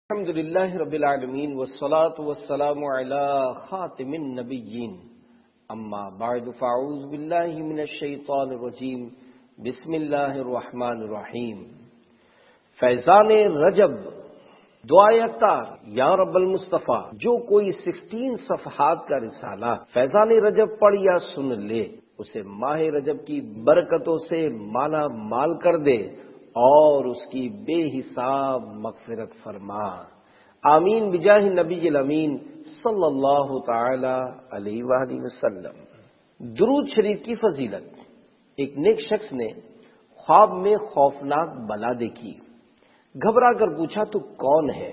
الحمد للہ رب العالمین والصلاة والسلام علی خاتم النبیین اما بعد فاعوذ باللہ من الشیطان الرجیم بسم اللہ الرحمن الرحیم۔ فیضان رجب دعائے اختار یا رب المصطفیٰ، جو کوئی 16 صفحات کا رسالہ فیضان رجب پڑھ یا سن لے اسے ماہ رجب کی برکتوں سے مالا مال کر دے اور اس کی بے حساب مغفرت فرما، آمین بجاہ نبی الامین صلی اللہ تعالی علیہ وآلہ وسلم۔ درود شریف کی فضیلت۔ ایک نیک شخص نے خواب میں خوفناک بلا دیکھی، گھبرا کر پوچھا تو کون ہے؟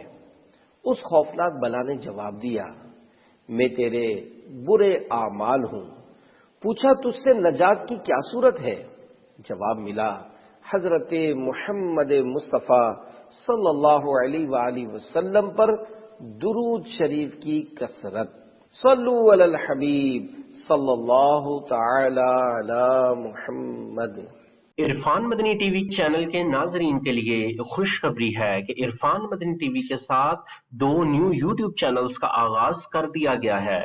اس خوفناک بلا نے جواب دیا، میں تیرے برے اعمال ہوں۔ پوچھا تجھ سے نجات کی کیا صورت ہے؟ جواب ملا، حضرت محمد مصطفیٰ صلی اللہ علیہ وآلہ وسلم پر درود شریف کی کثرت۔ صلو علی الحبیب صلی اللہ تعالی علی محمد۔ عرفان مدنی ٹی وی چینل کے ناظرین کے لیے خوشخبری ہے کہ عرفان مدنی ٹی وی کے ساتھ 2 نیو یوٹیوب چینلز کا آغاز کر دیا گیا ہے۔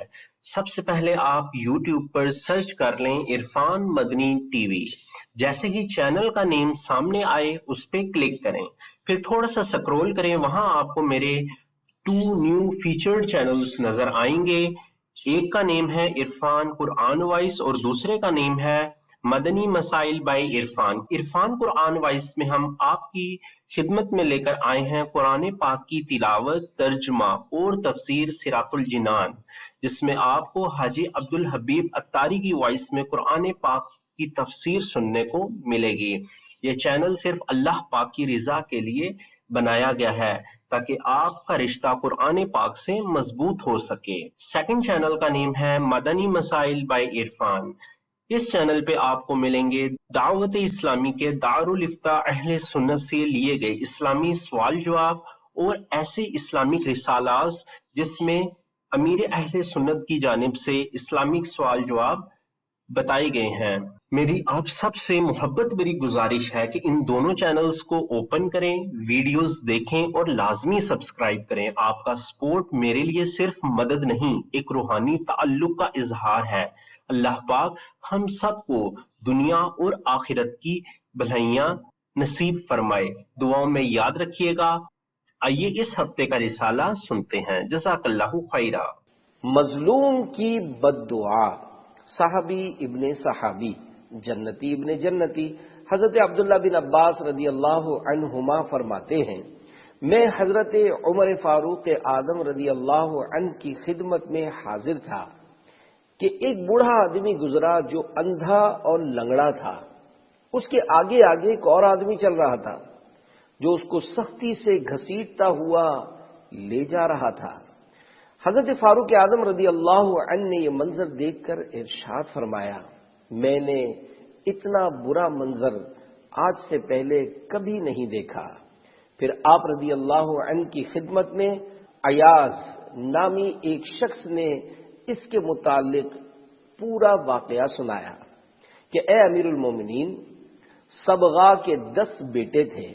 سب سے پہلے آپ یوٹیوب پر سرچ کر لیں عرفان مدنی ٹی وی، جیسے ہی چینل کا نیم سامنے آئے اس پہ کلک کریں، پھر تھوڑا سا سکرول کریں، وہاں آپ کو میرے 2 نیو فیچرڈ چینلز نظر آئیں گے۔ ایک کا نیم ہے عرفان قرآن وائس اور دوسرے کا نیم ہے مدنی مسائل بائی عرفان۔ عرفان قرآن وائس میں ہم آپ کی خدمت میں لے کر آئے ہیں قرآن پاک کی تلاوت، ترجمہ اور تفسیر صراط الجنان، جس میں آپ کو حاجی عبدالحبیب اتاری کی وائس میں قرآن پاک کی تفسیر سننے کو ملے گی۔ یہ چینل صرف اللہ پاک کی رضا کے لیے بنایا گیا ہے تاکہ آپ کا رشتہ قرآن پاک سے مضبوط ہو سکے۔ سیکنڈ چینل کا نیم ہے مدنی مسائل بائی عرفان۔ اس چینل پہ آپ کو ملیں گے دعوت اسلامی کے دارالفتاء اہل سنت سے لیے گئے اسلامی سوال جواب اور ایسے اسلامک رسالات جس میں امیر اہل سنت کی جانب سے اسلامک سوال جواب بتائے گئے ہیں۔ میری آپ سب سے محبت بری گزارش ہے کہ ان دونوں چینلز کو اوپن کریں، ویڈیوز دیکھیں اور لازمی سبسکرائب کریں۔ آپ کا سپورٹ میرے لیے صرف مدد نہیں، ایک روحانی تعلق کا اظہار ہے۔ اللہ پاک ہم سب کو دنیا اور آخرت کی بھلائیاں نصیب فرمائے۔ دعاؤں میں یاد رکھیے گا۔ آئیے اس ہفتے کا رسالہ سنتے ہیں۔ جزاک اللہ خیرہ۔ مظلوم کی بد دعا۔ صحابی ابن صحابی، جنتی ابن جنتی حضرت عبداللہ بن عباس رضی اللہ عنہما فرماتے ہیں، میں حضرت عمر فاروق اعظم رضی اللہ عنہ کی خدمت میں حاضر تھا کہ ایک بوڑھا آدمی گزرا جو اندھا اور لنگڑا تھا۔ اس کے آگے آگے ایک اور آدمی چل رہا تھا جو اس کو سختی سے گھسیٹتا ہوا لے جا رہا تھا۔ حضرت فاروق اعظم رضی اللہ عنہ نے یہ منظر دیکھ کر ارشاد فرمایا، میں نے اتنا برا منظر آج سے پہلے کبھی نہیں دیکھا۔ پھر آپ رضی اللہ عنہ کی خدمت میں ایاز نامی ایک شخص نے اس کے متعلق پورا واقعہ سنایا کہ اے امیر المومنین، صبغہ کے 10 بیٹے تھے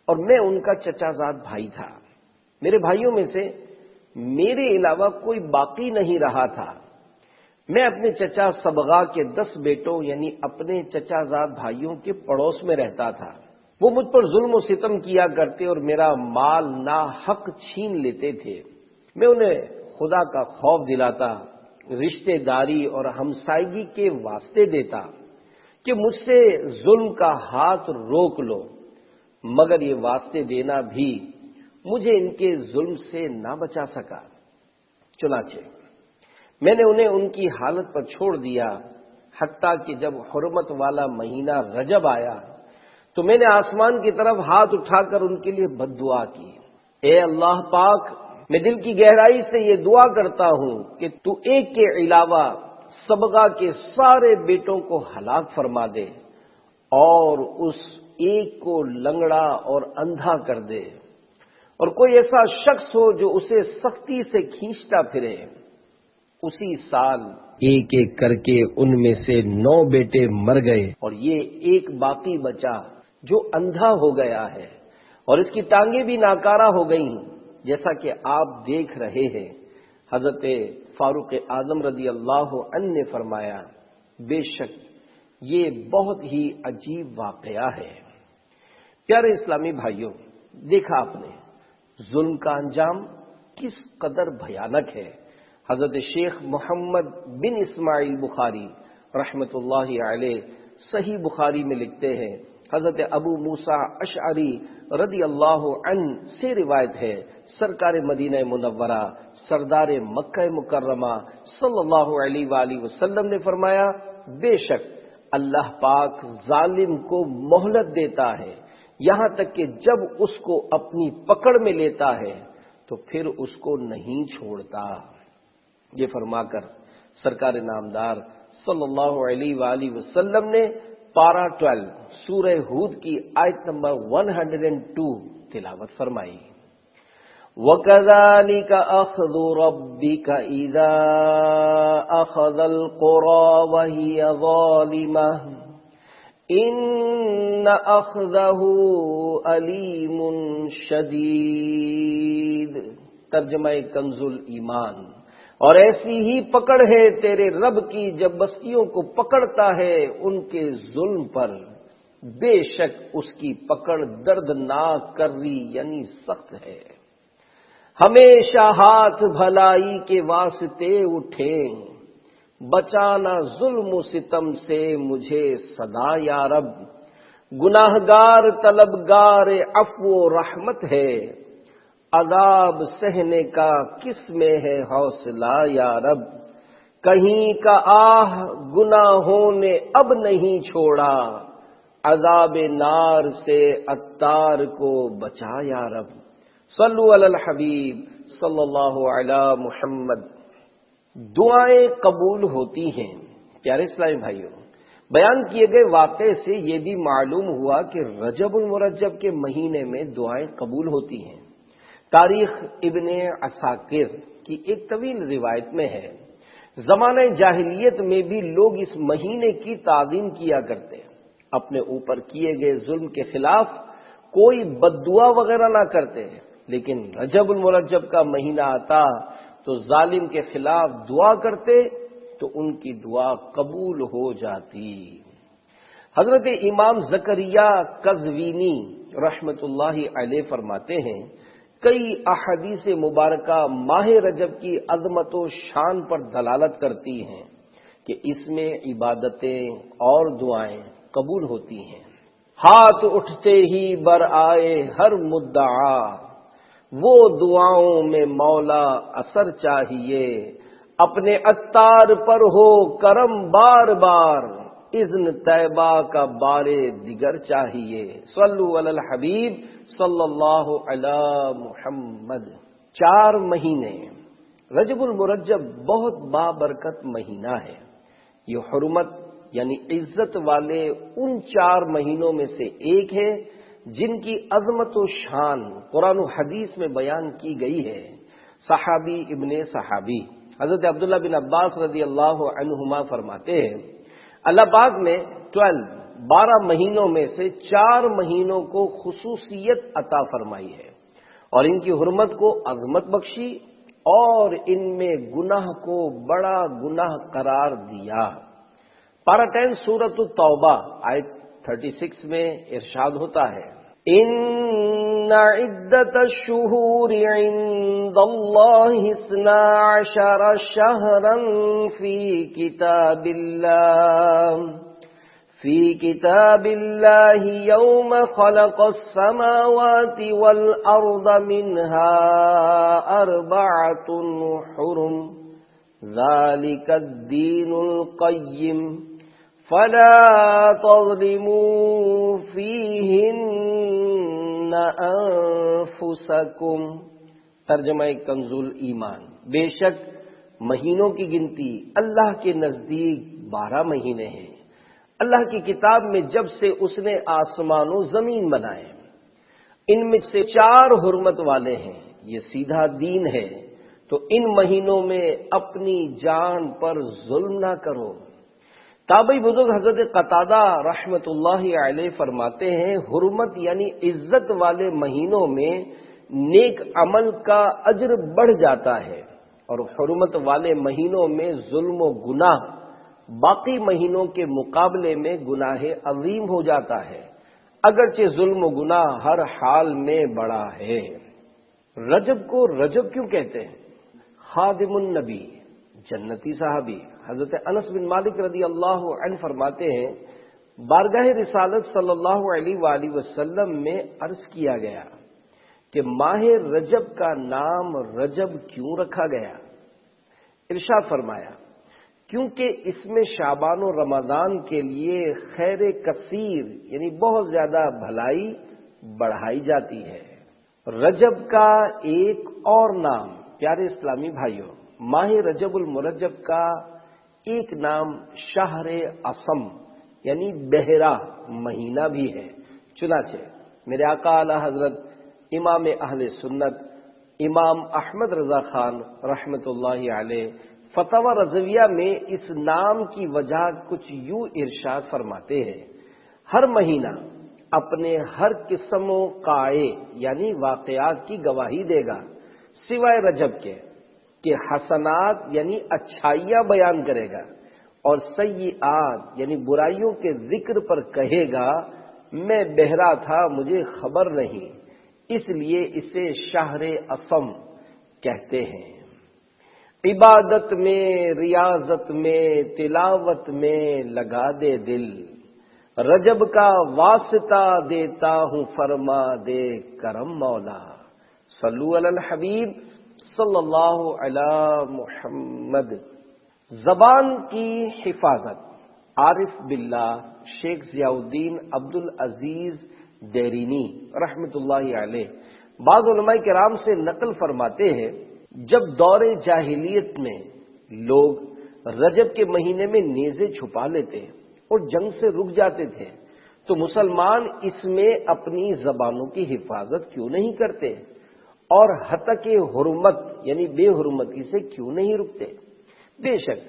اور میں ان کا چچا زاد بھائی تھا۔ میرے بھائیوں میں سے میرے علاوہ کوئی باقی نہیں رہا تھا۔ میں اپنے چچا صبغہ کے 10 بیٹوں یعنی اپنے چچا زاد بھائیوں کے پڑوس میں رہتا تھا۔ وہ مجھ پر ظلم و ستم کیا کرتے اور میرا مال ناحق چھین لیتے تھے۔ میں انہیں خدا کا خوف دلاتا، رشتہ داری اور ہمسائیگی کے واسطے دیتا کہ مجھ سے ظلم کا ہاتھ روک لو، مگر یہ واسطے دینا بھی مجھے ان کے ظلم سے نہ بچا سکا۔ چنانچہ میں نے انہیں ان کی حالت پر چھوڑ دیا، حتیٰ کہ جب حرمت والا مہینہ رجب آیا تو میں نے آسمان کی طرف ہاتھ اٹھا کر ان کے لیے بد دعا کی، اے اللہ پاک، میں دل کی گہرائی سے یہ دعا کرتا ہوں کہ تو ایک کے علاوہ صبغہ کے سارے بیٹوں کو ہلاک فرما دے اور اس ایک کو لنگڑا اور اندھا کر دے، اور کوئی ایسا شخص ہو جو اسے سختی سے کھینچتا پھرے۔ اسی سال ایک ایک کر کے ان میں سے 9 بیٹے مر گئے اور یہ ایک باقی بچا جو اندھا ہو گیا ہے اور اس کی ٹانگیں بھی ناکارہ ہو گئیں۔ جیسا کہ آپ دیکھ رہے ہیں حضرت فاروق اعظم رضی اللہ عنہ نے فرمایا بے شک یہ بہت ہی عجیب واقعہ ہے۔ پیارے اسلامی بھائیوں، دیکھا آپ نے ظلم کا انجام کس قدر بھیانک ہے۔ حضرت شیخ محمد بن اسماعیل بخاری رحمت اللہ علیہ صحیح بخاری میں لکھتے ہیں، حضرت ابو موسیٰ اشعری رضی اللہ عنہ سے روایت ہے، سرکار مدینہ منورہ سردار مکہ مکرمہ صلی اللہ علیہ وآلہ وسلم نے فرمایا بے شک اللہ پاک ظالم کو مہلت دیتا ہے یہاں تک کہ جب اس کو اپنی پکڑ میں لیتا ہے تو پھر اس کو نہیں چھوڑتا۔ یہ فرما کر سرکار نامدار صلی اللہ علیہ وآلہ وسلم نے پارہ 12 سورہ ہود کی آیت نمبر 102 تلاوت فرمائی۔ وَكَذَلِكَ أَخْذُ رَبِّكَ إِذَا أَخَذَ الْقُرَى وَهِيَ ظَالِمَةٌ إِنَّ أَخْذَهُ أَلِيمٌ شَدِيدٌ۔ ترجمہ کنز الایمان۔ اور ایسی ہی پکڑ ہے تیرے رب کی جب بستیوں کو پکڑتا ہے ان کے ظلم پر، بے شک اس کی پکڑ دردناک کری یعنی سخت ہے۔ ہمیشہ ہاتھ بھلائی کے واسطے اٹھیں، بچانا ظلم و ستم سے مجھے صدا یا رب، گناہگار طلبگار عفو و رحمت ہے، عذاب سہنے کا کس میں ہے حوصلہ یا رب، کہیں کا آہ گناہوں نے اب نہیں چھوڑا، عذاب نار سے عطار کو بچا یا رب۔ صلو علی الحبیب صلی اللہ علی محمد۔ دعائیں قبول ہوتی ہیں۔ پیارے اسلامی بھائیوں، بیان کیے گئے واقعے سے یہ بھی معلوم ہوا کہ رجب المرجب کے مہینے میں دعائیں قبول ہوتی ہیں۔ تاریخ ابن عساکر کی ایک طویل روایت میں ہے، زمانہ جاہلیت میں بھی لوگ اس مہینے کی تعظیم کیا کرتے، اپنے اوپر کیے گئے ظلم کے خلاف کوئی بد دعا وغیرہ نہ کرتے، لیکن رجب المرجب کا مہینہ آتا تو ظالم کے خلاف دعا کرتے تو ان کی دعا قبول ہو جاتی۔ حضرت امام زکریا قزوینی رحمت اللہ علیہ فرماتے ہیں، کئی احادیث مبارکہ ماہ رجب کی عظمت و شان پر دلالت کرتی ہیں کہ اس میں عبادتیں اور دعائیں قبول ہوتی ہیں۔ ہاتھ اٹھتے ہی بر آئے ہر مدعا، وہ دعاؤں میں مولا اثر چاہیے، اپنے عطار پر ہو کرم بار بار، اذن طیبہ کا بارے دیگر چاہیے۔ صلو علی الحبیب صلی اللہ علی محمد۔ 4 مہینے رجب المرجب بہت بابرکت مہینہ ہے۔ یہ حرمت یعنی عزت والے ان 4 مہینوں میں سے ایک ہے جن کی عظمت و شان قرآن و حدیث میں بیان کی گئی ہے۔ صحابی ابن صحابی حضرت عبداللہ بن عباس رضی اللہ عنہما فرماتے ہیں، اللہ پاک نے 12 مہینوں میں سے 4 مہینوں کو خصوصیت عطا فرمائی ہے اور ان کی حرمت کو عظمت بخشی اور ان میں گناہ کو بڑا گناہ قرار دیا۔ پارہ 10 سورۃ التوبہ آیت 36 میں ارشاد ہوتا ہے، ان عدت الشہور عند اللہ 12 شہرا فی کتاب اللہ یوم خلق السماوات والارض منها 4 حرم ذلك الدین القیم فلا تظلموا فیہن انفسکم۔ ترجمہ کنز الایمان۔ بے شک مہینوں کی گنتی اللہ کے نزدیک 12 مہینے ہیں۔ اللہ کی کتاب میں جب سے اس نے آسمان و زمین بنائے، ان میں سے 4 حرمت والے ہیں، یہ سیدھا دین ہے، تو ان مہینوں میں اپنی جان پر ظلم نہ کرو۔ تابعی بزرگ حضرت قتادہ رحمت اللہ علیہ فرماتے ہیں، حرمت یعنی عزت والے مہینوں میں نیک عمل کا اجر بڑھ جاتا ہے، اور حرمت والے مہینوں میں ظلم و گناہ باقی مہینوں کے مقابلے میں گناہ عظیم ہو جاتا ہے، اگرچہ ظلم و گناہ ہر حال میں بڑا ہے۔ رجب کو رجب کیوں کہتے ہیں؟ خادم النبی جنتی صحابی حضرت انس بن مالک رضی اللہ عنہ فرماتے ہیں، بارگاہ رسالت صلی اللہ علیہ وآلہ وسلم میں عرض کیا گیا کہ ماہ رجب کا نام رجب کیوں رکھا گیا؟ ارشاد فرمایا، کیونکہ اس میں شعبان و رمضان کے لیے خیر کثیر یعنی بہت زیادہ بھلائی بڑھائی جاتی ہے۔ رجب کا ایک اور نام پیارے اسلامی بھائیوں، ماہ رجب المرجب کا ایک نام شہر اصم یعنی بحرہ مہینہ بھی ہے۔ چنانچہ میرے آقا اعلی حضرت امام اہل سنت امام احمد رضا خان رحمۃ اللہ علیہ فتاوی رضویہ میں اس نام کی وجہ کچھ یوں ارشاد فرماتے ہیں، ہر مہینہ اپنے ہر قسم و قائے یعنی واقعات کی گواہی دے گا سوائے رجب کے کہ حسنات یعنی اچھائیاں بیان کرے گا، اور سیئات یعنی برائیوں کے ذکر پر کہے گا میں بہرا تھا مجھے خبر نہیں، اس لیے اسے شہر اصم کہتے ہیں۔ عبادت میں، ریاضت میں، تلاوت میں لگا دے دل، رجب کا واسطہ دیتا ہوں فرما دے کرم مولا، صلو علی الحبیب صلی اللہ علی محمد۔ زبان کی حفاظت، عارف باللہ شیخ ضیاء الدین عبد العزیز دیرینی رحمۃ اللہ علیہ بعض علماء کرام سے نقل فرماتے ہیں، جب دور جاہلیت میں لوگ رجب کے مہینے میں نیزے چھپا لیتے اور جنگ سے رک جاتے تھے تو مسلمان اس میں اپنی زبانوں کی حفاظت کیوں نہیں کرتے اور ہتک حرمت یعنی بے حرمتی سے کیوں نہیں رکتے؟ بے شک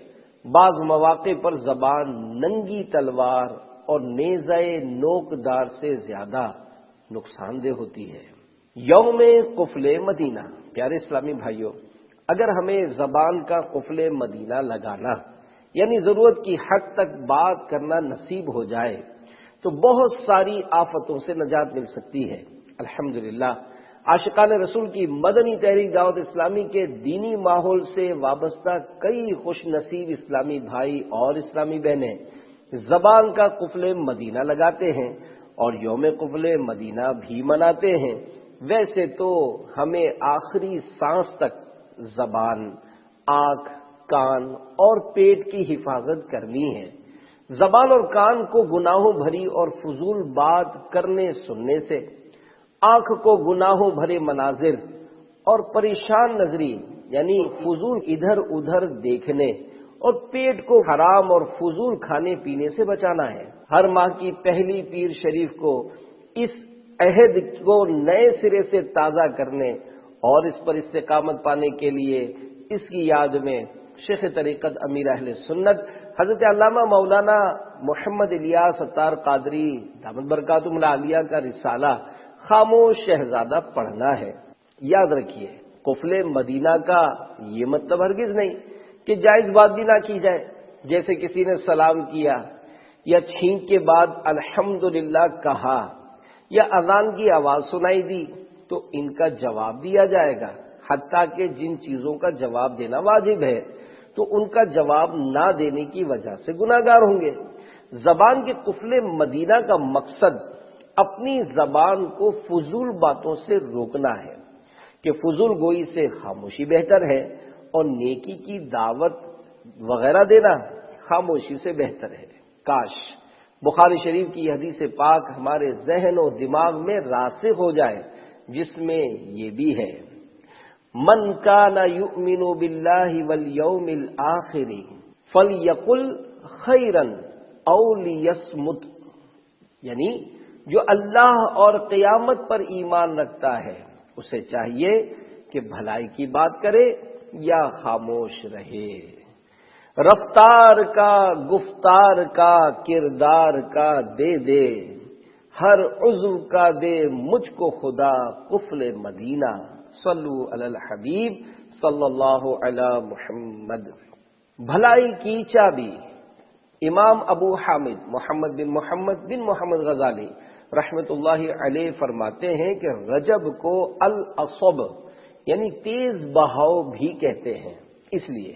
بعض مواقع پر زبان ننگی تلوار اور نیزہ نوکدار سے زیادہ نقصان دہ ہوتی ہے۔ یوم قفل مدینہ، پیارے اسلامی بھائیوں، اگر ہمیں زبان کا قفل مدینہ لگانا یعنی ضرورت کی حد تک بات کرنا نصیب ہو جائے تو بہت ساری آفتوں سے نجات مل سکتی ہے۔ الحمدللہ عاشقان رسول کی مدنی تحریک دعوت اسلامی کے دینی ماحول سے وابستہ کئی خوش نصیب اسلامی بھائی اور اسلامی بہنیں زبان کا قفل مدینہ لگاتے ہیں اور یوم قفل مدینہ بھی مناتے ہیں۔ ویسے تو ہمیں آخری سانس تک زبان، آنکھ، کان اور پیٹ کی حفاظت کرنی ہے۔ زبان اور کان کو گناہوں بھری اور فضول بات کرنے سننے سے، آنکھ کو گناہوں بھرے مناظر اور پریشان نظری یعنی فضول ادھر ادھر دیکھنے، اور پیٹ کو حرام اور فضول کھانے پینے سے بچانا ہے۔ ہر ماہ کی پہلی پیر شریف کو اس عہد کو نئے سرے سے تازہ کرنے اور اس پر استقامت پانے کے لیے اس کی یاد میں شیخ طریقت امیر اہل سنت حضرت علامہ مولانا محمد الیاس اتار قادری دامت برکاتہم العالیہ کا رسالہ خاموش شہزادہ پڑھنا ہے۔ یاد رکھیے، قفل مدینہ کا یہ مطلب ہرگز نہیں کہ جائز بات بھی نہ کی جائے، جیسے کسی نے سلام کیا یا چھینک کے بعد الحمدللہ کہا یا اذان کی آواز سنائی دی تو ان کا جواب دیا جائے گا، حتیٰ کہ جن چیزوں کا جواب دینا واجب ہے تو ان کا جواب نہ دینے کی وجہ سے گناہگار ہوں گے۔ زبان کے قفل مدینہ کا مقصد اپنی زبان کو فضول باتوں سے روکنا ہے کہ فضول گوئی سے خاموشی بہتر ہے اور نیکی کی دعوت وغیرہ دینا خاموشی سے بہتر ہے۔ کاش بخاری شریف کی حدیث پاک ہمارے ذہن و دماغ میں راسخ ہو جائے، جس میں یہ بھی ہے، من کان یؤمن باللہ والیوم الآخر فلیقل خیرا او لیصمت، یعنی جو اللہ اور قیامت پر ایمان رکھتا ہے اسے چاہیے کہ بھلائی کی بات کرے یا خاموش رہے۔ رفتار کا، گفتار کا، کردار کا دے دے، ہر عضو کا دے مجھ کو خدا قفل مدینہ، صلو علی الحبیب صلی اللہ علی محمد۔ بھلائی کی چابی، امام ابو حامد محمد بن محمد غزالی رحمت اللہ علیہ فرماتے ہیں کہ رجب کو الاصب یعنی تیز بہاؤ بھی کہتے ہیں، اس لیے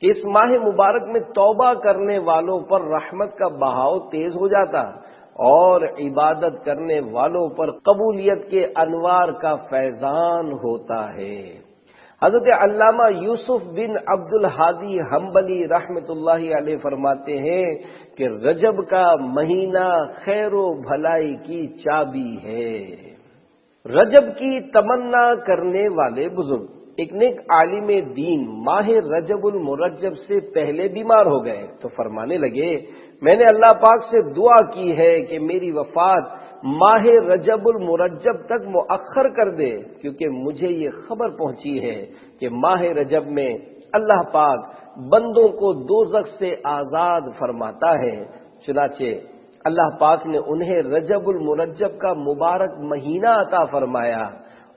کہ اس ماہ مبارک میں توبہ کرنے والوں پر رحمت کا بہاؤ تیز ہو جاتا اور عبادت کرنے والوں پر قبولیت کے انوار کا فیضان ہوتا ہے۔ حضرت علامہ یوسف بن عبد الہادی حنبلی رحمت اللہ علیہ فرماتے ہیں کہ رجب کا مہینہ خیر و بھلائی کی چابی ہے۔ رجب کی تمنا کرنے والے بزرگ ایک نیک عالم دین ماہ رجب المرجب سے پہلے بیمار ہو گئے تو فرمانے لگے، میں نے اللہ پاک سے دعا کی ہے کہ میری وفات ماہ رجب المرجب تک مؤخر کر دے، کیونکہ مجھے یہ خبر پہنچی ہے کہ ماہ رجب میں اللہ پاک بندوں کو دوزخ سے آزاد فرماتا ہے۔ چنانچہ اللہ پاک نے انہیں رجب المرجب کا مبارک مہینہ عطا فرمایا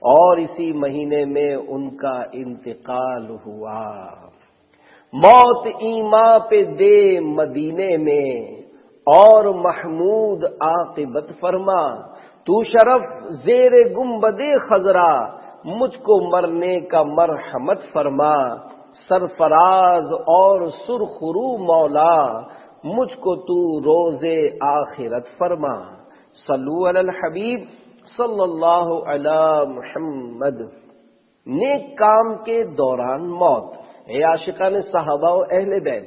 اور اسی مہینے میں ان کا انتقال ہوا۔ موت ایماں پہ دے مدینے میں اور محمود عاقبت فرما، تو شرف زیر گنبد خضرا مجھ کو مرنے کا مرحمت فرما، سرفراز اور سرخرو مولا مجھ کو تو روز آخرت فرما، صلو علی الحبیب صلی اللہ علی محمد۔ نیک کام کے دوران موت، اے عاشقان صحابہ و اہل بیت،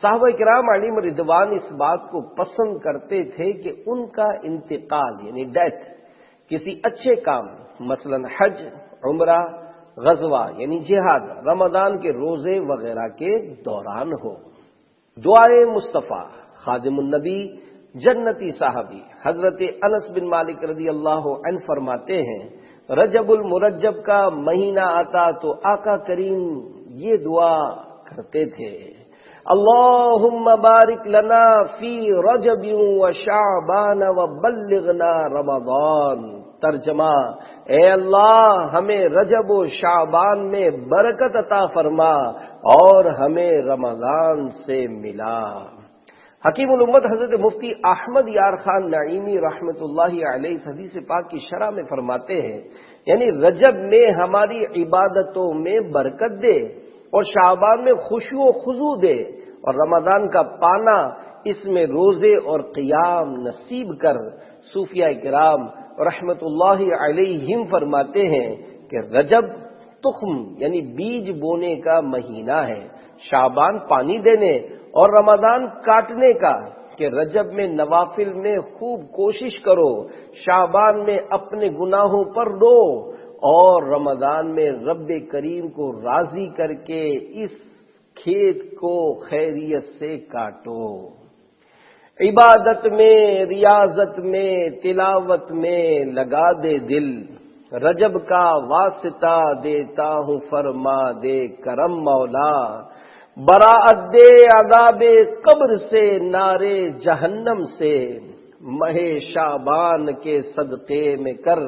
صحابہ کرام علیہم رضوان اس بات کو پسند کرتے تھے کہ ان کا انتقال یعنی ڈیتھ کسی اچھے کام مثلا حج، عمرہ، غزوہ یعنی جہاد، رمضان کے روزے وغیرہ کے دوران ہو۔ دعائے مصطفیٰ خادم النبی جنتی صحابی حضرت انس بن مالک رضی اللہ عنہ فرماتے ہیں، رجب المرجب کا مہینہ آتا تو آقا کریم یہ دعا کرتے تھے، اللہم بارک لنا فی رجب و شعبان و بلغنا رمضان۔ ترجمہ، اے اللہ ہمیں رجب و شعبان میں برکت عطا فرما اور ہمیں رمضان سے ملا۔ حکیم الامت حضرت مفتی احمد یار خان نعیمی رحمت اللہ علیہ اس حدیث پاک کی شرح میں فرماتے ہیں، یعنی رجب میں ہماری عبادتوں میں برکت دے اور شعبان میں خشوع و خضوع دے اور رمضان کا پانا اس میں روزے اور قیام نصیب کر۔ صوفیاء کرام رحمت اللہ علیہم فرماتے ہیں کہ رجب تخم یعنی بیج بونے کا مہینہ ہے، شعبان پانی دینے اور رمضان کاٹنے کا، کہ رجب میں نوافل میں خوب کوشش کرو، شعبان میں اپنے گناہوں پر رو اور رمضان میں رب کریم کو راضی کر کے اس کھیت کو خیریت سے کاٹو۔ عبادت میں، ریاضت میں، تلاوت میں لگا دے دل، رجب کا واسطہ دیتا ہوں فرما دے کرم مولا، براءت دے عذاب قبر سے، نارے جہنم سے، ماہ شعبان کے صدقے میں کر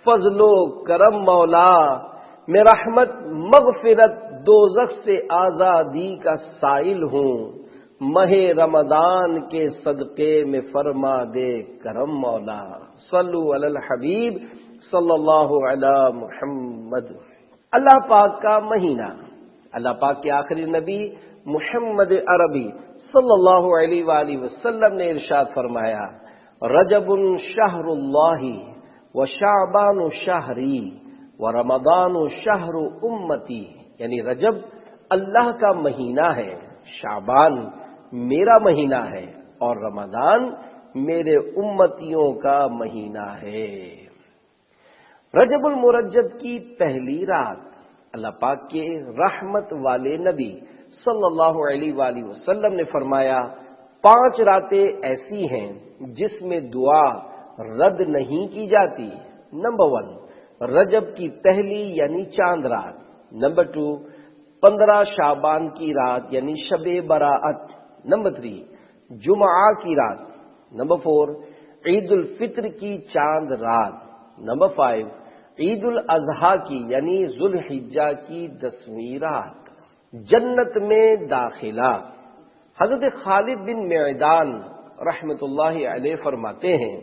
فضل و کرم مولا، میں رحمت مغفرت دوزخ سے آزادی کا سائل ہوں، ماہ رمضان کے صدقے میں فرما دے کرم مولا، صلو علی الحبیب صلی اللہ علی محمد۔ اللہ پاک کا مہینہ، اللہ پاک کے آخری نبی محمد عربی صلی اللہ علیہ وآلہ وسلم نے ارشاد فرمایا، رجب شہر اللہ و شعبان شہری و رمضان شہر امتی، یعنی رجب اللہ کا مہینہ ہے، شعبان میرا مہینہ ہے اور رمضان میرے امتیوں کا مہینہ ہے۔ رجب المرجب کی پہلی رات اللہ پاک کے رحمت والے نبی صلی اللہ علیہ وآلہ وسلم نے فرمایا، 5 راتیں ایسی ہیں جس میں دعا رد نہیں کی جاتی۔ نمبر 1 رجب کی پہلی یعنی چاند رات، نمبر 2 15 شعبان کی رات یعنی شب براءت، نمبر 3 جمعہ کی رات، نمبر 4 عید الفطر کی چاند رات، نمبر 5 عید الاضحیٰ کی یعنی ذوالحجہ کی 10ویں رات، جنت میں داخلہ۔ حضرت خالد بن معدان رحمت اللہ علیہ فرماتے ہیں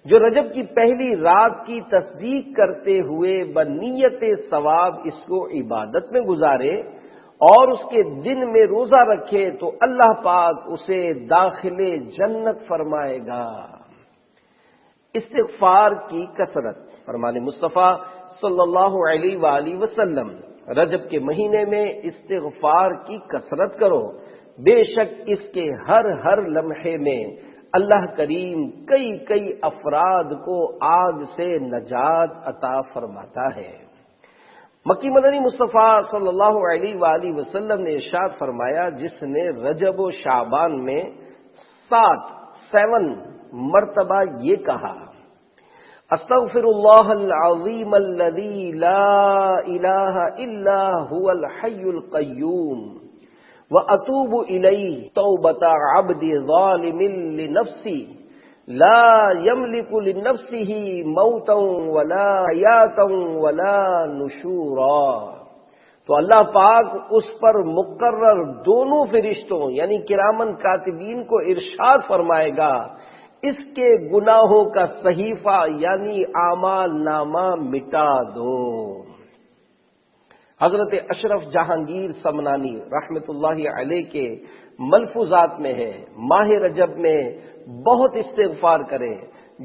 جو رجب کی پہلی رات کی تصدیق کرتے ہوئے بنیت ثواب اس کو عبادت میں گزارے اور اس کے دن میں روزہ رکھے تو اللہ پاک اسے داخل جنت فرمائے گا۔ استغفار کی کثرت، فرمان مصطفیٰ صلی اللہ علیہ وآلہ وسلم، رجب کے مہینے میں استغفار کی کثرت کرو، بے شک اس کے ہر لمحے میں اللہ کریم کئی افراد کو آگ سے نجات عطا فرماتا ہے۔ مکی مدنی مصطفیٰ صلی اللہ علیہ وآلہ وسلم نے ارشاد فرمایا جس نے رجب و شعبان میں 7 مرتبہ یہ کہا، استغفر اللہ العظیم الذی لا الہ الا هو الحی القیوم واتوب الیہ توبۃ عبد ظالم لنفسی لا یملک لنفسہ موتا ولا حیاتا ولا نشورا۔ تو اللہ پاک اس پر مقرر دونوں فرشتوں یعنی کرامن کاتبین کو ارشاد فرمائے گا اس کے گناہوں کا صحیفہ یعنی اعمال نامہ مٹا دو۔ حضرت اشرف جہانگیر سمنانی رحمت اللہ علیہ کے ملفوظات میں ہے، ماہ رجب میں بہت استغفار کرے،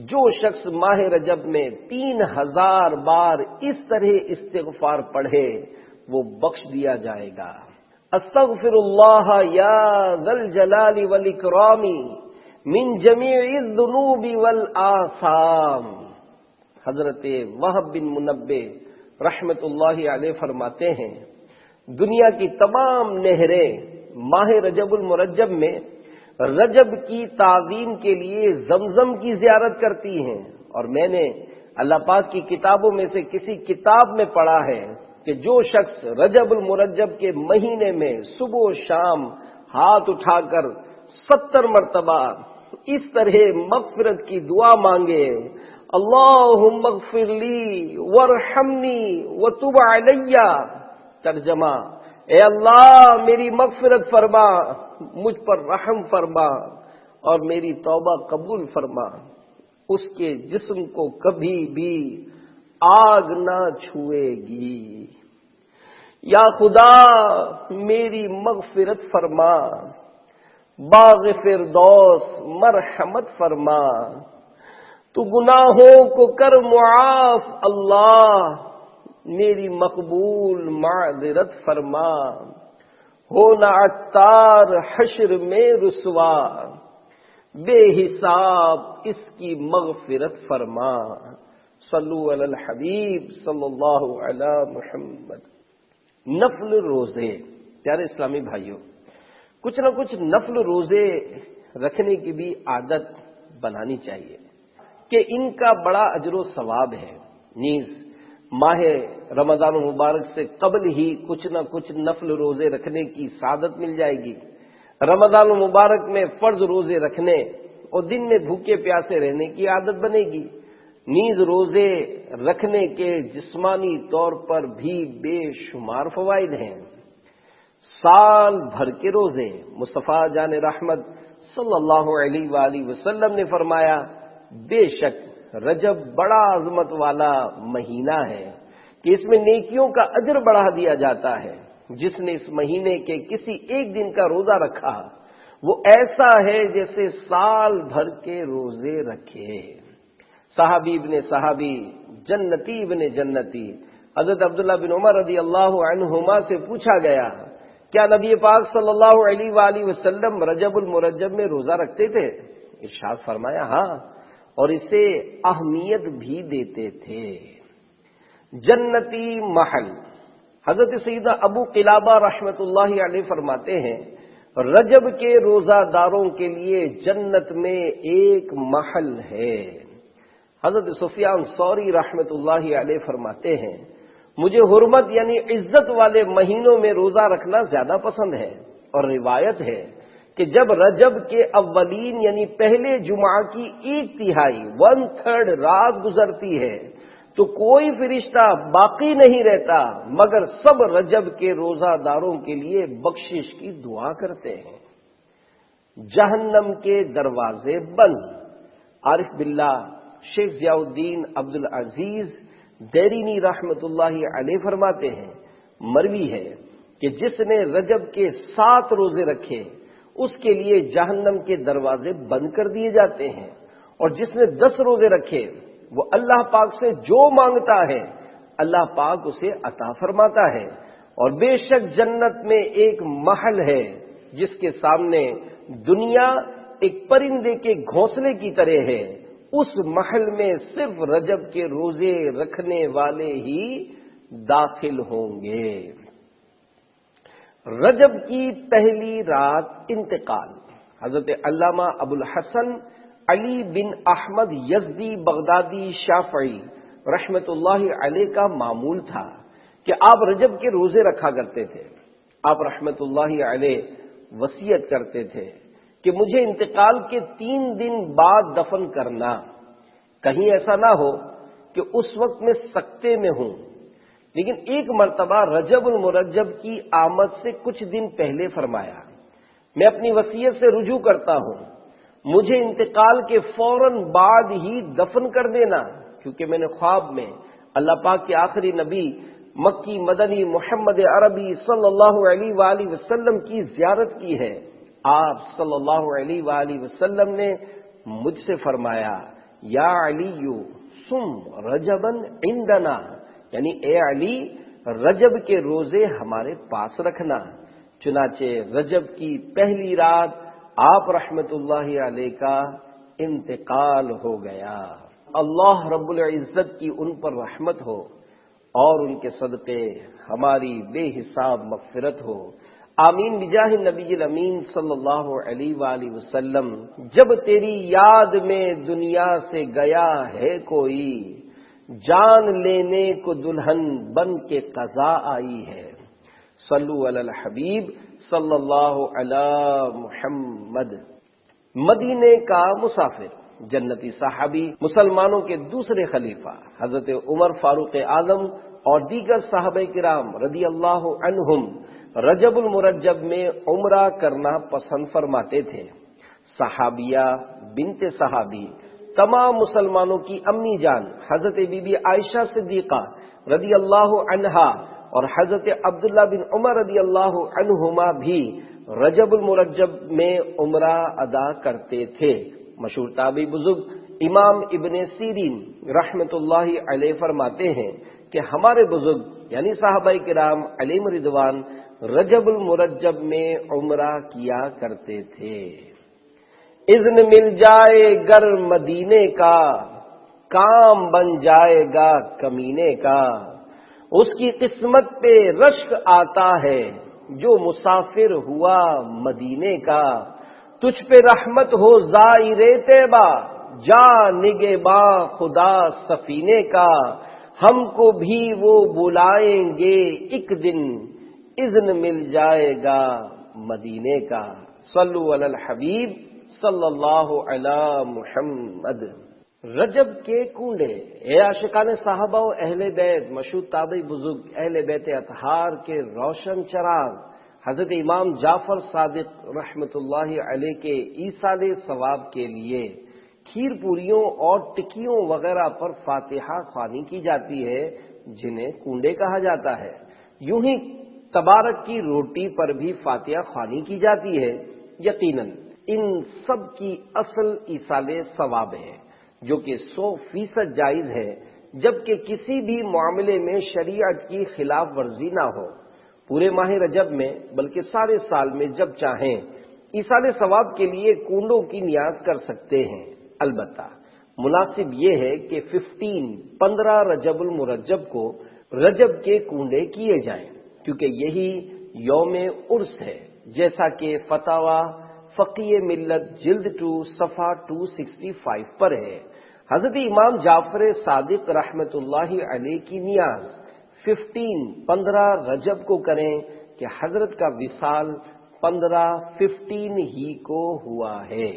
جو شخص ماہ رجب میں 3000 بار اس طرح استغفار پڑھے وہ بخش دیا جائے گا۔ استغفر اللہ یا ذا الجلال والاکرام من جمیع الذنوب والآثام۔ حضرت وہب بن منبہ رحمت اللہ علیہ فرماتے ہیں دنیا کی تمام نہریں ماہ رجب المرجب میں رجب کی تعظیم کے لیے زمزم کی زیارت کرتی ہیں، اور میں نے اللہ پاک کی کتابوں میں سے کسی کتاب میں پڑھا ہے کہ جو شخص رجب المرجب کے مہینے میں صبح و شام ہاتھ اٹھا کر 70 مرتبہ اس طرح مغفرت کی دعا مانگے، اللہم اغفر لی وارحمنی وتب علی، ترجمہ اے اللہ میری مغفرت فرما، مجھ پر رحم فرما اور میری توبہ قبول فرما، اس کے جسم کو کبھی بھی آگ نہ چھوئے گی۔ یا خدا میری مغفرت فرما، باغ فردوس مرحمت فرما، تو گناہوں کو کر معاف اللہ، میری مقبول معذرت فرما، ہونا عطار حشر میں رسوا، بے حساب اس کی مغفرت فرما۔ صلو علی الحبیب صلی اللہ علی محمد۔ نفل روزے، پیارے اسلامی بھائیوں، کچھ نہ کچھ نفل روزے رکھنے کی بھی عادت بنانی چاہیے کہ ان کا بڑا اجر و ثواب ہے۔ نیز ماہ رمضان المبارک سے قبل ہی کچھ نہ کچھ نفل روزے رکھنے کی سعادت مل جائے گی۔ رمضان المبارک میں فرض روزے رکھنے اور دن میں بھوکے پیاسے رہنے کی عادت بنے گی۔ نیز روزے رکھنے کے جسمانی طور پر بھی بے شمار فوائد ہیں۔ سال بھر کے روزے، مصطفیٰ جان رحمت صلی اللہ علیہ وآلہ وسلم نے فرمایا بے شک رجب بڑا عظمت والا مہینہ ہے کہ اس میں نیکیوں کا اجر بڑھا دیا جاتا ہے۔ جس نے اس مہینے کے کسی ایک دن کا روزہ رکھا وہ ایسا ہے جیسے سال بھر کے روزے رکھے۔ صحابی ابن صحابی، جنتی ابن جنتی، حضرت عبداللہ بن عمر رضی اللہ عنہما سے پوچھا گیا کیا نبی پاک صلی اللہ علیہ وآلہ وسلم رجب المرجب میں روزہ رکھتے تھے؟ ارشاد فرمایا ہاں، اور اسے اہمیت بھی دیتے تھے۔ جنتی محل، حضرت سیدنا ابو قلابہ رحمت اللہ علیہ فرماتے ہیں رجب کے روزہ داروں کے لیے جنت میں ایک محل ہے۔ حضرت سفیان ثوری رحمت اللہ علیہ فرماتے ہیں مجھے حرمت یعنی عزت والے مہینوں میں روزہ رکھنا زیادہ پسند ہے، اور روایت ہے کہ جب رجب کے اولین یعنی پہلے جمعہ کی 1/3 1/3 رات گزرتی ہے تو کوئی فرشتہ باقی نہیں رہتا مگر سب رجب کے روزہ داروں کے لیے بخشش کی دعا کرتے ہیں۔ جہنم کے دروازے بند۔ عارف باللہ شیخ ضیاء الدین عبدالعزیز دیرینی رحمت اللہ علیہ فرماتے ہیں، مروی ہے کہ جس نے رجب کے 7 روزے رکھے اس کے لیے جہنم کے دروازے بند کر دیے جاتے ہیں، اور جس نے 10 روزے رکھے وہ اللہ پاک سے جو مانگتا ہے اللہ پاک اسے عطا فرماتا ہے۔ اور بے شک جنت میں ایک محل ہے جس کے سامنے دنیا ایک پرندے کے گھونسلے کی طرح ہے، اس محل میں صرف رجب کے روزے رکھنے والے ہی داخل ہوں گے۔ رجب کی پہلی رات انتقال۔ حضرت علامہ ابو الحسن علی بن احمد یزدی بغدادی شافعی رحمت اللہ علیہ کا معمول تھا کہ آپ رجب کے روزے رکھا کرتے تھے۔ آپ رحمت اللہ علیہ وصیت کرتے تھے کہ مجھے انتقال کے 3 دن بعد دفن کرنا، کہیں ایسا نہ ہو کہ اس وقت میں سکتے میں ہوں۔ لیکن ایک مرتبہ رجب المرجب کی آمد سے کچھ دن پہلے فرمایا، میں اپنی وصیت سے رجوع کرتا ہوں، مجھے انتقال کے فوراً بعد ہی دفن کر دینا، کیونکہ میں نے خواب میں اللہ پاک کے آخری نبی مکی مدنی محمد عربی صلی اللہ علیہ وآلہ وسلم کی زیارت کی ہے۔ آپ صلی اللہ علیہ وآلہ وسلم نے مجھ سے فرمایا، یا علی صم رجبا عندنا، یعنی اے علی رجب کے روزے ہمارے پاس رکھنا۔ چنانچہ رجب کی پہلی رات آپ رحمت اللہ علیہ کا انتقال ہو گیا۔ اللہ رب العزت کی ان پر رحمت ہو اور ان کے صدقے ہماری بے حساب مغفرت ہو، آمین بجاہ نبی الامین صلی اللہ علیہ وآلہ وسلم۔ جب تیری یاد میں دنیا سے گیا ہے کوئی، جان لینے کو دلہن بن کے قضا آئی ہے۔ صلو علی الحبیب صلی اللہ علی محمد۔ مدینے کا مسافر، جنتی صحابی، مسلمانوں کے دوسرے خلیفہ حضرت عمر فاروق اعظم اور دیگر صحابہ کرام رضی اللہ عنہم رجب المرجب میں عمرہ کرنا پسند فرماتے تھے۔ صحابیہ بنت صحابی، تمام مسلمانوں کی امی جان حضرت بی بی عائشہ صدیقہ رضی اللہ عنہا اور حضرت عبداللہ بن عمر رضی اللہ عنہما بھی رجب المرجب میں عمرہ ادا کرتے تھے۔ مشہور تابعی بزرگ امام ابن سیرین رحمت اللہ علیہ فرماتے ہیں کہ ہمارے بزرگ یعنی صحابہ کرام علیہم رضوان رجب المرجب میں عمرہ کیا کرتے تھے۔ اذن مل جائے گر مدینے کا، کام بن جائے گا کمینے کا، اس کی قسمت پہ رشک آتا ہے جو مسافر ہوا مدینے کا، تجھ پہ رحمت ہو زائر طیبہ، جا نگہباں خدا سفینے کا، ہم کو بھی وہ بلائیں گے ایک دن، اذن مل جائے گا مدینے کا۔ صلو علی الحبیب صلی اللہ علی محمد۔ رجب کے کنڈے، اے عاشقان صحابہ و اہل بیت، مشہور تابعی بزرگ اہل بیت اطہار کے روشن چراغ حضرت امام جعفر صادق رحمت اللہ علیہ کے ایصال ثواب کے لیے کھیر پوریوں اور ٹکیوں وغیرہ پر فاتحہ خوانی کی جاتی ہے، جنہیں کنڈے کہا جاتا ہے۔ یوں ہی تبارک کی روٹی پر بھی فاتحہ خوانی کی جاتی ہے۔ یقیناً ان سب کی اصل ایصال ثواب ہے، جو کہ 100% جائز ہے، جبکہ کسی بھی معاملے میں شریعت کی خلاف ورزی نہ ہو۔ پورے ماہ رجب میں بلکہ سارے سال میں جب چاہیں ایصال ثواب کے لیے کنڈوں کی نیاز کر سکتے ہیں۔ البتہ مناسب یہ ہے کہ 15 رجب المرجب کو رجب کے کنڈے کیے جائیں، کیونکہ یہی یوم عرس ہے، جیسا کہ فتاوی فقہ ملت جلد 2 صفحہ 265 پر ہے۔ حضرت امام جعفر صادق رحمت اللہ علیہ کی نیاز 15 رجب کو کریں کہ حضرت کا وصال 15 ہی کو ہوا ہے۔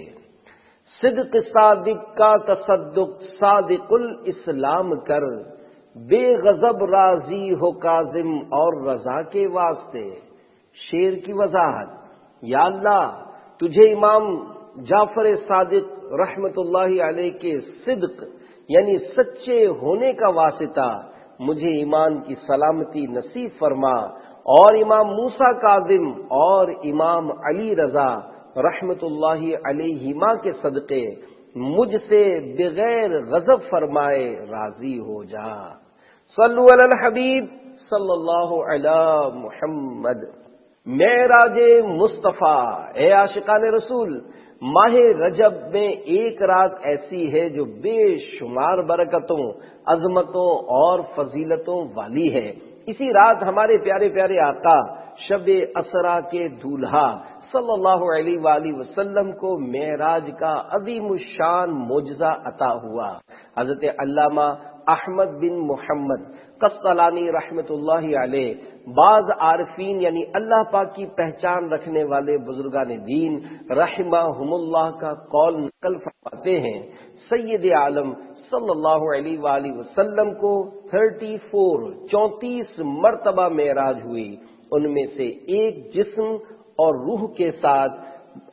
صدق صادق کا تصدق صادق الاسلام کر، بے غضب راضی ہو کاظم اور رضا کے واسطے۔ شعر کی وضاحت: یا اللہ تجھے امام جعفر صادق رحمت اللہ علیہ کے صدق یعنی سچے ہونے کا واسطہ مجھے ایمان کی سلامتی نصیب فرما، اور امام موسیٰ کاظم اور امام علی رضا رحمت اللہ علیہما کے صدقے مجھ سے بغیر غضب فرمائے راضی ہو جا۔ صلو علی الحبیب صلی اللہ علی محمد۔ معراج مصطفیٰ، اے عاشقان رسول، ماہ رجب میں ایک رات ایسی ہے جو بے شمار برکتوں، عظمتوں اور فضیلتوں والی ہے۔ اسی رات ہمارے پیارے پیارے آقا شب اسرا کے دولہا صلی اللہ علیہ وآلہ وسلم کو معراج کا عظیم الشان معجزہ عطا ہوا۔ حضرت علامہ احمد بن محمد قسطلانی رحمت اللہ علیہ، بعض عارفین یعنی اللہ پاک کی پہچان رکھنے والے بزرگان دین رحمہم اللہ کا قول نقل فرماتے ہیں، سید عالم صلی اللہ علیہ وآلہ وسلم کو 34 مرتبہ معراج ہوئی، ان میں سے ایک جسم اور روح کے ساتھ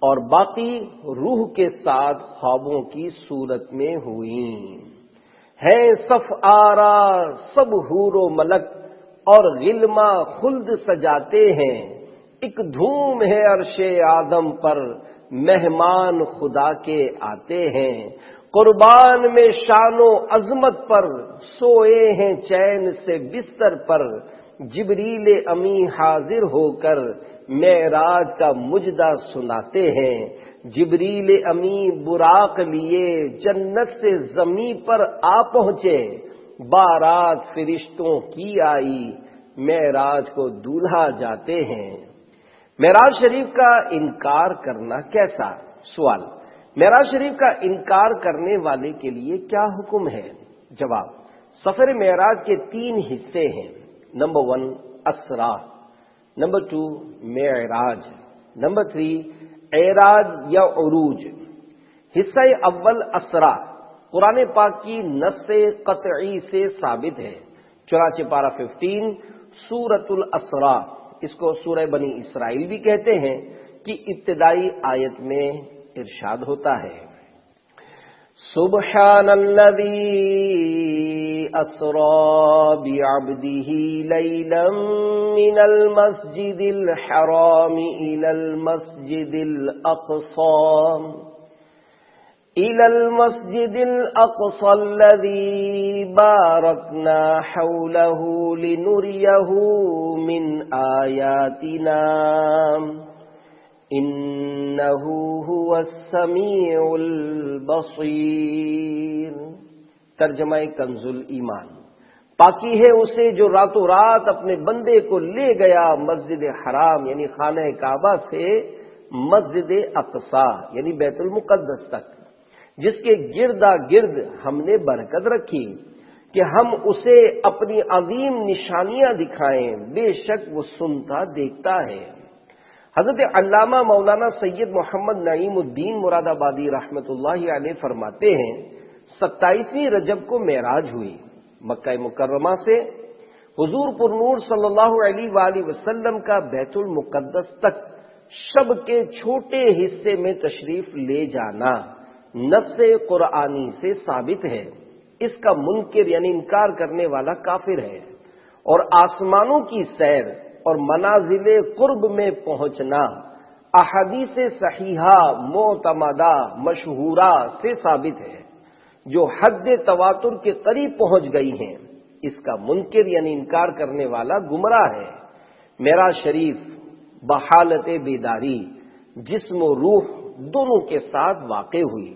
اور باقی روح کے ساتھ خوابوں کی صورت میں ہوئیں۔ ہیں صف آرا سب حور و ملک اور غلما خلد سجاتے ہیں، ایک دھوم ہے عرش اعظم پر مہمان خدا کے آتے ہیں، قربان میں شان و عظمت پر سوئے ہیں چین سے بستر پر، جبریل امی حاضر ہو کر معراج کا مجدہ سناتے ہیں، جبریل امی براق لیے جنت سے زمین پر آ پہنچے، بارات فرشتوں کی آئی معراج کو دولہا جاتے ہیں۔ معراج شریف کا انکار کرنا کیسا؟ سوال: معراج شریف کا انکار کرنے والے کے لیے کیا حکم ہے؟ جواب: سفر معراج کے 3 حصے ہیں۔ نمبر 1 اسرا، نمبر 2 معراج، نمبر 3 اعراج یا عروج۔ حصہ اول اسرا قرآن پاک کی نص قطعی سے ثابت ہے، چنانچہ پارہ 15 سورۃ الاسرا، اس کو سورہ بنی اسرائیل بھی کہتے ہیں، کی ابتدائی آیت میں ارشاد ہوتا ہے: سبحان الذی اسری بعبدہ لیلا من المسجد الحرام الی المسجد الاقصى الذی بارکنا حولہ لنریہ من آیاتنا انہ هو السمیع البصیر۔ ترجمہ کنز الایمان: پاکی ہے اسے جو راتوں رات اپنے بندے کو لے گیا مسجد حرام یعنی خانہ کعبہ سے مسجد اقصی یعنی بیت المقدس تک، جس کے گردا گرد ہم نے برکت رکھی کہ ہم اسے اپنی عظیم نشانیاں دکھائیں، بے شک وہ سنتا دیکھتا ہے۔ حضرت علامہ مولانا سید محمد نعیم الدین مراد آبادی رحمت اللہ علیہ فرماتے ہیں، 27ویں رجب کو معراج ہوئی، مکہ مکرمہ سے حضور پر نور صلی اللہ علیہ وآلہ وسلم کا بیت المقدس تک شب کے چھوٹے حصے میں تشریف لے جانا نص قرآنی سے ثابت ہے۔ اس کا منکر یعنی انکار کرنے والا کافر ہے، اور آسمانوں کی سیر اور منازل قرب میں پہنچنا احادیث صحیحہ معتمدہ مشہورہ سے ثابت ہے جو حد تواتر کے قریب پہنچ گئی ہیں۔ اس کا منکر یعنی انکار کرنے والا گمراہ ہے۔ معراج شریف بحالت بیداری جسم و روح دونوں کے ساتھ واقع ہوئی،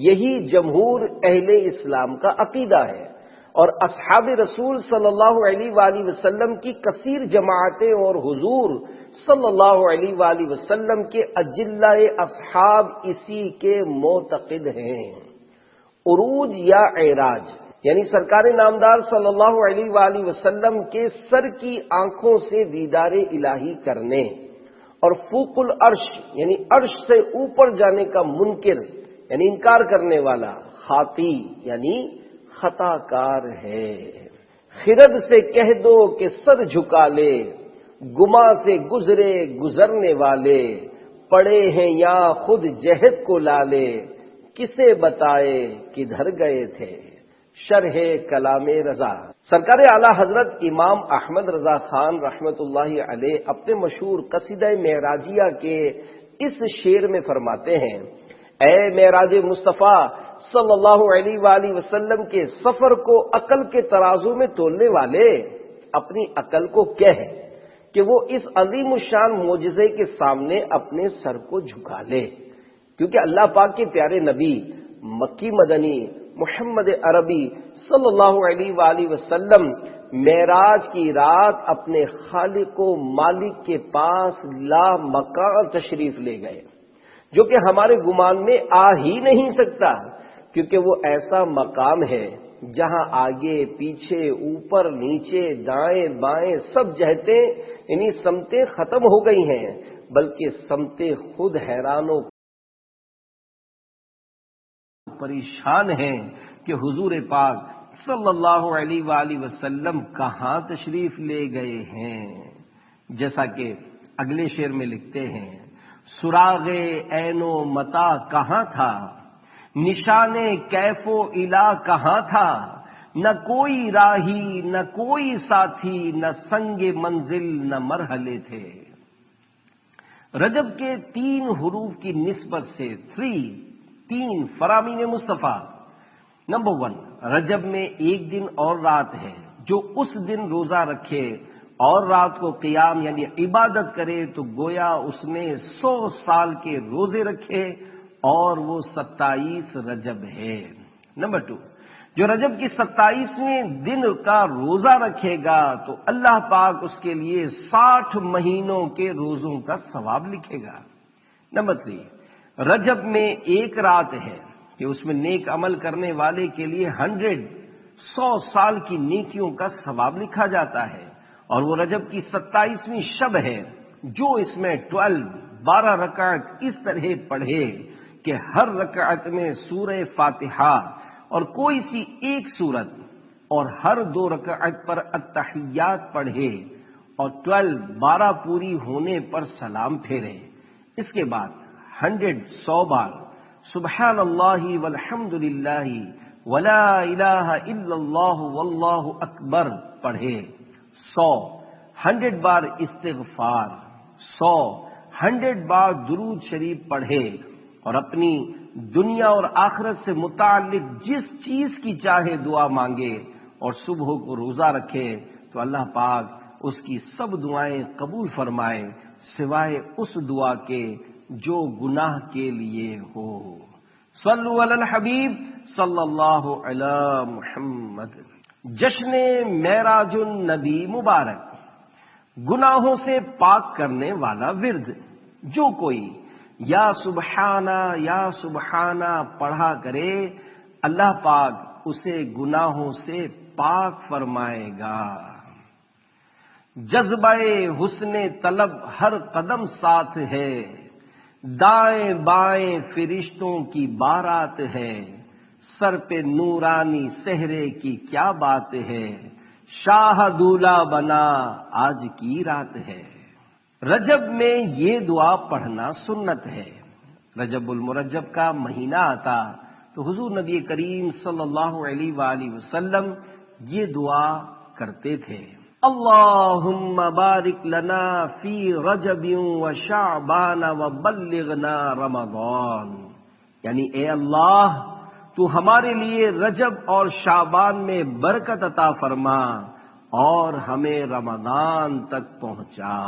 یہی جمہور اہل اسلام کا عقیدہ ہے، اور اصحاب رسول صلی اللہ علیہ وآلہ وسلم کی کثیر جماعتیں اور حضور صلی اللہ علیہ وآلہ وسلم کے اجلہ اصحاب اسی کے معتقد ہیں۔ عروج یا اعراج یعنی سرکار نامدار صلی اللہ علیہ وآلہ وسلم کے سر کی آنکھوں سے دیدار الہی کرنے اور فوق العرش یعنی عرش سے اوپر جانے کا منکر یعنی انکار کرنے والا، خاطی یعنی خطا کار ہے۔ خرد سے کہہ دو کہ سر جھکا لے، گما سے گزرے گزرنے والے، پڑے ہیں یا خود جہد کو لالے، کسے بتائے کدھر گئے تھے، شرح کلام رضا۔ سرکار اعلی حضرت امام احمد رضا خان رحمت اللہ علیہ اپنے مشہور قصیدہ معراجیہ کے اس شعر میں فرماتے ہیں، اے معراج مصطفیٰ صلی اللہ علیہ وآلہ وسلم کے سفر کو عقل کے ترازو میں تولنے والے، اپنی عقل کو کہہ کہ وہ اس عظیم الشان معجزے کے سامنے اپنے سر کو جھکا لے، کیونکہ اللہ پاک کے پیارے نبی مکی مدنی محمد عربی صلی اللہ علیہ وآلہ وسلم معراج کی رات اپنے خالق و مالک کے پاس لا مکان تشریف لے گئے، جو کہ ہمارے گمان میں آ ہی نہیں سکتا، کیونکہ وہ ایسا مقام ہے جہاں آگے پیچھے اوپر نیچے دائیں بائیں سب جہتیں یعنی سمتیں ختم ہو گئی ہیں، بلکہ سمتیں خود حیران و پریشان ہیں کہ حضور پاک صلی اللہ علیہ وآلہ وسلم کہاں تشریف لے گئے ہیں۔ جیسا کہ اگلے شعر میں لکھتے ہیں، سراغ عین و متا کہاں تھا، نشان کیف و الا کہاں تھا، نہ کوئی راہی نہ کوئی ساتھی، نہ سنگ منزل نہ مرحلے تھے۔ رجب کے 3 حروف کی نسبت سے 3 فرامین مصطفیٰ۔ نمبر 1، رجب میں ایک دن اور رات ہے، جو اس دن روزہ رکھے اور رات کو قیام یعنی عبادت کرے تو گویا اس نے 100 سال کے روزے رکھے، اور وہ 27 رجب ہے۔ نمبر 2، جو رجب کی 27ویں دن کا روزہ رکھے گا تو اللہ پاک اس کے لیے 60 مہینوں کے روزوں کا ثواب لکھے گا۔ نمبر 3، رجب میں ایک رات ہے کہ اس میں نیک عمل کرنے والے کے لیے 100 سال کی نیکیوں کا ثواب لکھا جاتا ہے، اور وہ رجب کی 27ویں شب ہے، جو اس میں 12 رکعت اس طرح پڑھے کہ ہر رکعت میں سورہ فاتحہ اور کوئی سی ایک سورت، اور ہر 2 رکعت پر التحیات پڑھے، اور 12 پوری ہونے پر سلام پھیرے۔ اس کے بعد 100 بار سبحان اللہ والحمد للہ ولا الہ الا اللہ واللہ اکبر پڑھے، 100 بار استغفار، 100 بار درود شریف پڑھے، اور اپنی دنیا اور آخرت سے متعلق جس چیز کی چاہے دعا مانگے، اور صبح کو روزہ رکھے تو اللہ پاک اس کی سب دعائیں قبول فرمائے، سوائے اس دعا کے جو گناہ کے لیے ہو۔ صلو علی الحبیب صلی اللہ علی محمد۔ جشن معراج النبی مبارک، گناہوں سے پاک کرنے والا ورد، جو کوئی یا سبحانہ پڑھا کرے، اللہ پاک اسے گناہوں سے پاک فرمائے گا۔ جذبہ حسن طلب ہر قدم ساتھ ہے، دائیں بائیں فرشتوں کی بارات ہے، سر پہ نورانی صحرے کی کیا بات ہے، شاہ دولہ بنا آج کی رات ہے۔ رجب میں یہ دعا پڑھنا سنت ہے۔ رجب المرجب کا مہینہ آتا تو حضور نبی کریم صلی اللہ علیہ وآلہ وسلم یہ دعا کرتے تھے، اللہم بارک لنا فی رجب و شعبان و بلغنا رمضان، یعنی اے اللہ تو ہمارے لیے رجب اور شعبان میں برکت عطا فرما اور ہمیں رمضان تک پہنچا۔